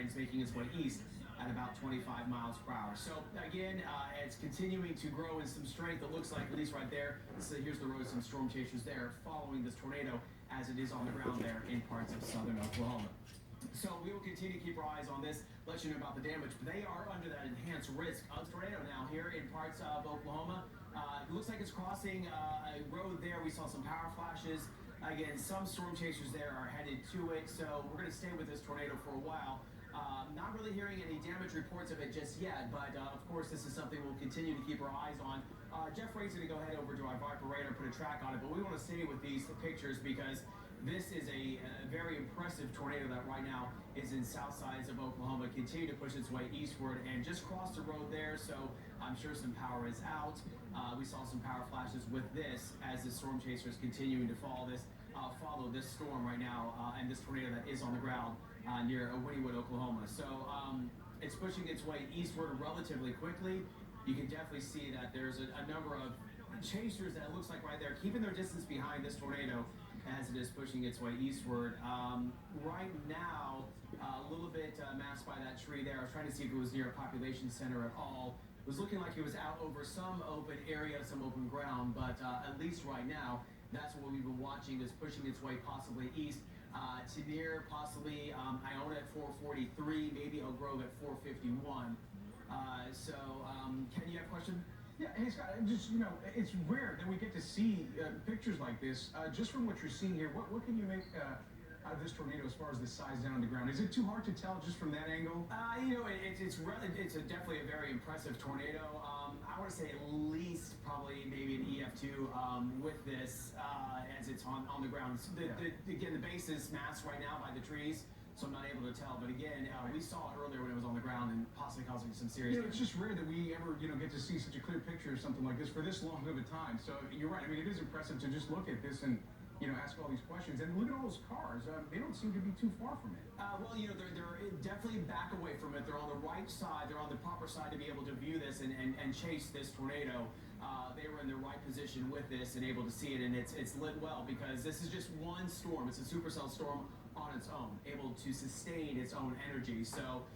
winds making its way east at about 25 miles per hour. So again, it's continuing to grow in some strength. It looks like, at least right there, so here's the road, some storm chasers there following this tornado as it is on the ground there in parts of southern Oklahoma. So we will continue to keep our eyes on this, let you know about the damage. But they are under that enhanced risk of tornado now here in parts of Oklahoma. It looks like it's crossing a road there. We saw some power flashes. Again, some storm chasers there are headed to it. So we're going to stay with this tornado for a while. Not really hearing any damage reports of it just yet, but of course this is something we'll continue to keep our eyes on. Jeff Ray's going to go ahead over to our Viper radar and put a track on it, but we want to stay with these pictures because this is a very impressive tornado that right now is in south sides of Oklahoma, continue to push its way eastward and just crossed the road there, so I'm sure some power is out. We saw some power flashes with this as the storm chaser is continuing to follow this storm right now and this tornado that is on the ground near Wynnewood, Oklahoma. So it's pushing its way eastward relatively quickly. You can definitely see that there's a number of chasers that it looks like right there keeping their distance behind this tornado as it is pushing its way eastward. Right now, a little bit masked by that tree there. I was trying to see if it was near a population center at all. It was looking like it was out over some open area, some open ground, but at least right now, that's what we've been watching is pushing its way possibly east to near possibly Iona at 443, maybe Oak Grove at 451. Ken, you have a question? Yeah, hey Scott, just, it's rare that we get to see pictures like this. Just from what you're seeing here, what can you make out of this tornado as far as the size down on the ground? Is it too hard to tell just from that angle? It's definitely a very impressive tornado. I want to say at least probably maybe an EF2 with this as it's on the ground. Again, the base is masked right now by the trees, so I'm not able to tell. But again, we saw it earlier when it was on the ground and possibly causing some serious damage. It's just rare that we ever, get to see such a clear picture of something like this for this long of a time. So you're right. I mean, it is impressive to just look at this and, ask all these questions. And look at all those cars. They don't seem to be too far from it. They're definitely back away from it. They're on the right side. They're on the proper side to be able to view this and chase this tornado. They were in the right position with this and able to see it, and it's lit well because this is just one storm. It's a supercell storm on its own, able to sustain its own energy. So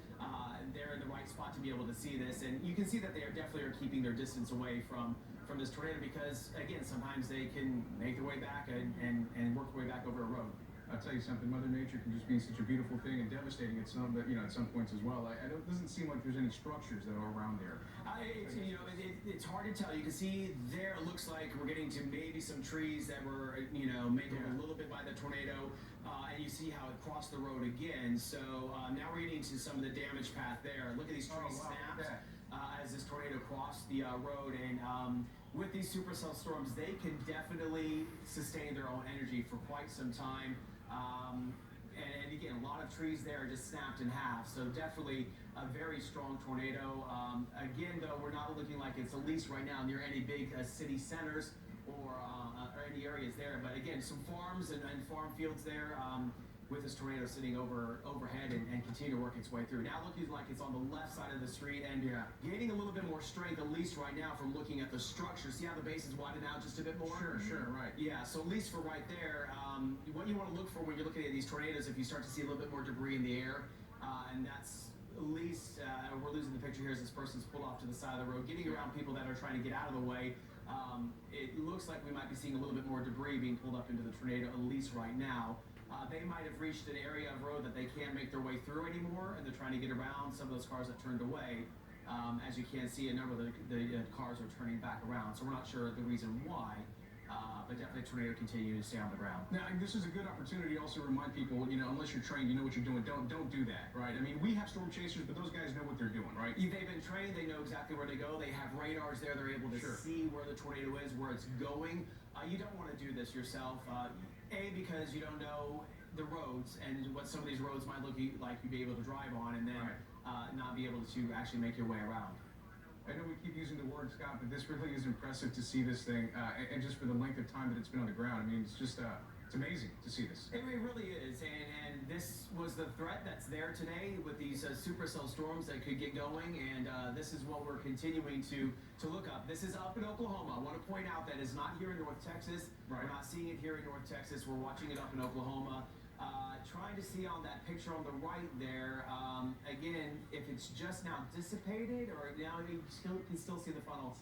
they're in the right spot to be able to see this, and you can see that they definitely are keeping their distance away from this tornado because, again, sometimes they can make their way back and work their way back over a road. I'll tell you something, Mother Nature can just be such a beautiful thing and devastating at some, at some points as well. It doesn't seem like there's any structures that are around there. It's hard to tell. You can see there, it looks like we're getting to maybe some trees that were, made a little bit by the tornado, and you see how it crossed the road again. So now we're getting to some of the damage path there. Look at these trees snapped as this tornado crossed the road, and with these supercell storms, they can definitely sustain their own energy for quite some time. And again, a lot of trees there are just snapped in half, so definitely a very strong tornado. Again, though, we're not looking like it's, at least right now, near any big city centers or any areas there. But again, some farms and farm fields there with this tornado sitting overhead and continue to work its way through. Now looking like it's on the left side of the street and gaining a little bit more strength, at least right now, from looking at the structure. See how the base is widened out just a bit more? Sure, right. Yeah, so at least for right there, what you want to look for when you're looking at these tornadoes, if you start to see a little bit more debris in the air, and that's at least, we're losing the picture here as this person's pulled off to the side of the road, getting around people that are trying to get out of the way. It looks like we might be seeing a little bit more debris being pulled up into the tornado, at least right now. They might have reached an area of road that they can't make their way through anymore, and they're trying to get around some of those cars that turned away. As you can see, a number of the cars are turning back around, so we're not sure the reason why, but definitely tornado continuing to stay on the ground. Now, this is a good opportunity to also remind people, unless you're trained, you know what you're doing, don't do that, right? I mean, we have storm chasers, but those guys know what they're doing, right? They've been trained, they know exactly where to go, they have radars there, they're able to see where the tornado is, where it's going. You don't want to do this yourself, because you don't know the roads and what some of these roads might look like you'd be able to drive on, and then not be able to actually make your way around. I know we keep using the word, Scott, but this really is impressive to see this thing, and just for the length of time that it's been on the ground. I mean, it's just, it's amazing to see this. It really is, and this was the threat that's there today with these supercell storms that could get going, and this is what we're continuing to look up. This is up in Oklahoma. I want to point out that it's not here in North Texas. Right. We're not seeing it here in North Texas. We're watching it up in Oklahoma. Trying to see on that picture on the right there, again, if it's just now dissipated or now you can still see the funnel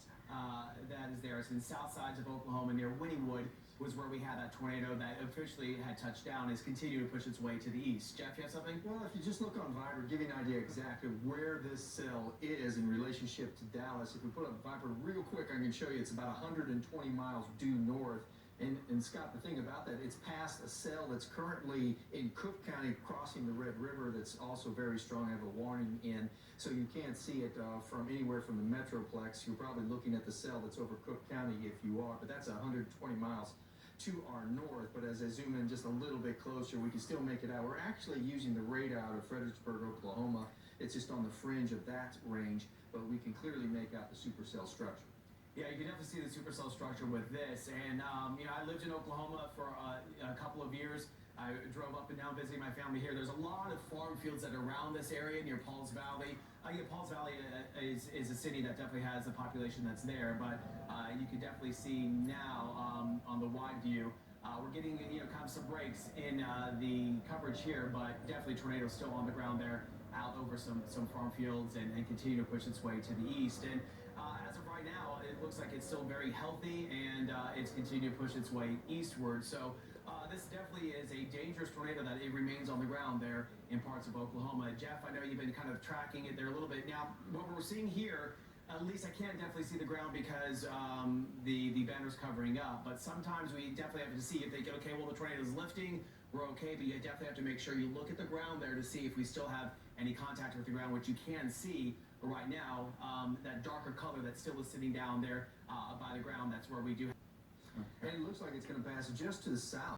that is there. It's in the south sides of Oklahoma near Wynnewood was where we had that tornado that officially had touched down, is continuing to push its way to the east. Jeff, you have something? Well, if you just look on Viper, give you an idea exactly where this cell is in relationship to Dallas. If we put up Viper real quick, I can show you it's about 120 miles due north. And Scott, the thing about that, it's past a cell that's currently in Cook County crossing the Red River that's also very strong. I have a warning in, so you can't see it from anywhere from the Metroplex. You're probably looking at the cell that's over Cook County if you are, but that's 120 miles to our north. But as I zoom in just a little bit closer, we can still make it out. We're actually using the radar out of Fredericksburg, Oklahoma. It's just on the fringe of that range, but we can clearly make out the supercell structure. Yeah, you can definitely see the supercell structure with this. And, I lived in Oklahoma for a couple of years. I drove up and down visiting my family here. There's a lot of farm fields that are around this area near Pauls Valley. Pauls Valley is a city that definitely has a population that's there, but you can definitely see now on the wide view, we're getting kind of some breaks in the coverage here, but definitely tornadoes still on the ground there, out over some farm fields and continue to push its way to the east. And as of right now, it looks like it's still very healthy and it's continuing to push its way eastward. So this definitely is a dangerous tornado that it remains on the ground there in parts of Oklahoma. Jeff, I know you've been kind of tracking it there a little bit. Now, what we're seeing here, at least I can't definitely see the ground because the banner's covering up, but sometimes we definitely have to see if they get, okay, well, the tornado's lifting, we're okay, but you definitely have to make sure you look at the ground there to see if we still have any contact with the ground, which you can see right now. That darker color that still is sitting down there by the ground, that's where we do. And it looks like it's going to pass just to the south.